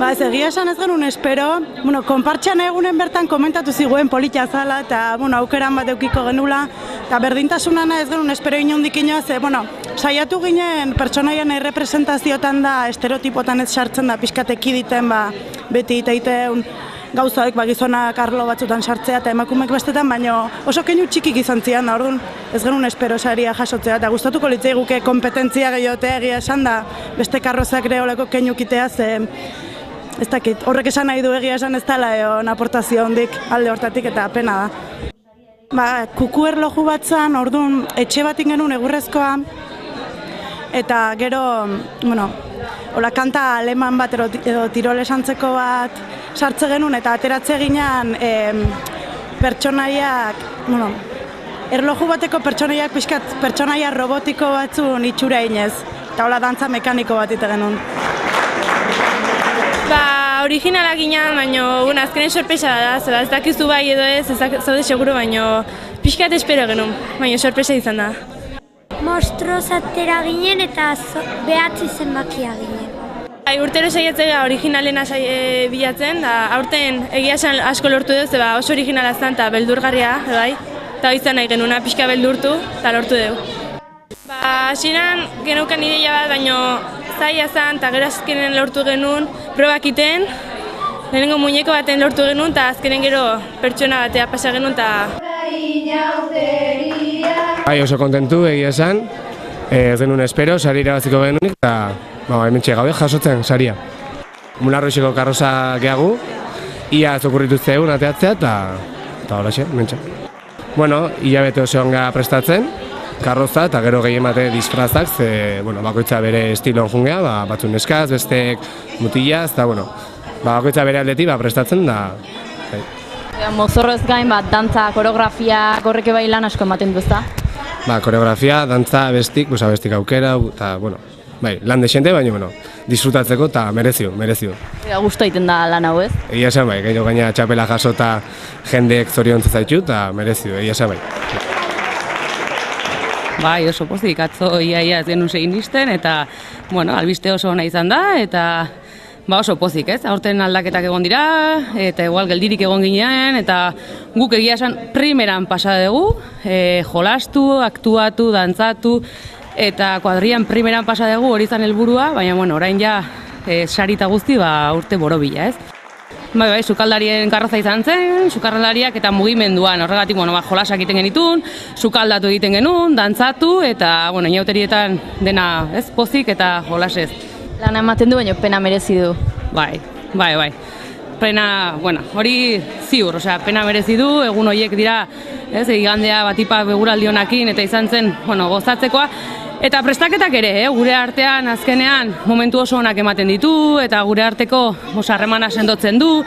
Ez egia esan ez genuen espero, konpartxan egunen bertan komentatu ziguen politia zala eta aukeran bat eukiko genula, eta berdintasunana ez genuen espero inondik inoaz, saiatu ginen pertsonaien errepresentaziotan da, estereotipotan ez sartzen da, pixkatek iditen beti iteiteun gauzaik gizonak arlo batzutan sartzea eta emakumek bestetan, baina oso keinu txikik izan zian, orduan ez genuen espero saria jasotzea, eta gustatuko litzai guke kompetentzia gehiotea egia esan da, beste karrozak ere oleko keinukitea, ez dakit, horrek esan nahi du egia esan ez dela egon aportazio hondik alde hortatik eta pena da. Kuku erloju bat zan, orduan etxe bat genuen egurrezkoa, eta gero, hola kanta aleman bat edo Tirol esantzeko bat sartze genuen eta ateratze ginean pertsonaiak, erloju bateko pertsonaiak pixkat pertsonaia robotiko batzun itxura inez, eta hola dantza mekaniko bat ite genuen. Originalak ginen, baina azkenen sorpresa da, ez dakizu bai edo ez zaude seguro, baina pixkat espero genuen, baina sorpresa izan da. Mostroz atera ginen eta behatzi zenbakia ginen. Urtero saiatzea originalena bilatzen, aurten egia esan asko lortu duz, oso originala zen eta beldurgarria, eta izan nahi genuna pixka beldurtu eta lortu dugu. Hasieran geneukan ideia bat, baina zaila zen eta gero azkenen lortu genuen probak iten, lehenengo muñeko baten lortu genuen eta azkenen gero pertsona batea pasa genuen eta... Oso kontentu egia esan, ez genuen espero, sari irabaziko genuenik eta hementxe gaude jasotzen saria. Mularroixeko karroza gehagu, ia zokurrituzte egun ateatzea eta horaxe, hementxe. Hilabete oso onga prestatzen, karroza eta gero gehien bate disfrazak, bakoitza bere estiloan jungea, batzun eskaz, bestek mutilaz, eta bakoitza bere aldetik prestatzen da. Mozorroz gain dantza, koreografia, horreke bai lan asko ematen duzta? Koreografia, dantza, bestik aukera, eta lan desente, baina disfrutatzeko eta merezio. Gusto egiten da lan hau ez? Egia esan bai, gero gaina txapela jaso eta jendeek zoriontza zaitu eta merezio, egia esan bai. Oso pozik, atzo iaia ez genuen segin izten, eta albiste oso ona izan da, eta oso pozik, ez? Aurten aldaketak egon dira, eta igual geldirik egon ginean, eta guk egia esan primeran pasa dugu, jolastu, aktuatu, dantzatu, eta kuadrian primeran pasa dugu hori izan helburua, baina orain ja sarita guzti urte borobila, ez? Sukaldarien karroza izan zen, sukaldariak eta mugimenduan, horregatik jolasak egiten genitun, sukaldatu egiten genuen, dantzatu, eta inauterietan dena ez pozik eta jolasez. Lana ematen du, baina pena merezi du. Bai. Pena, hori ziur, pena merezi du, egun horiek dira, igandea batipa beguraldi honakin, eta izan zen, gozatzekoa, eta prestaketak ere, gure artean azkenean momentu oso onak ematen ditu, eta gure arteko harremana sendotzen du.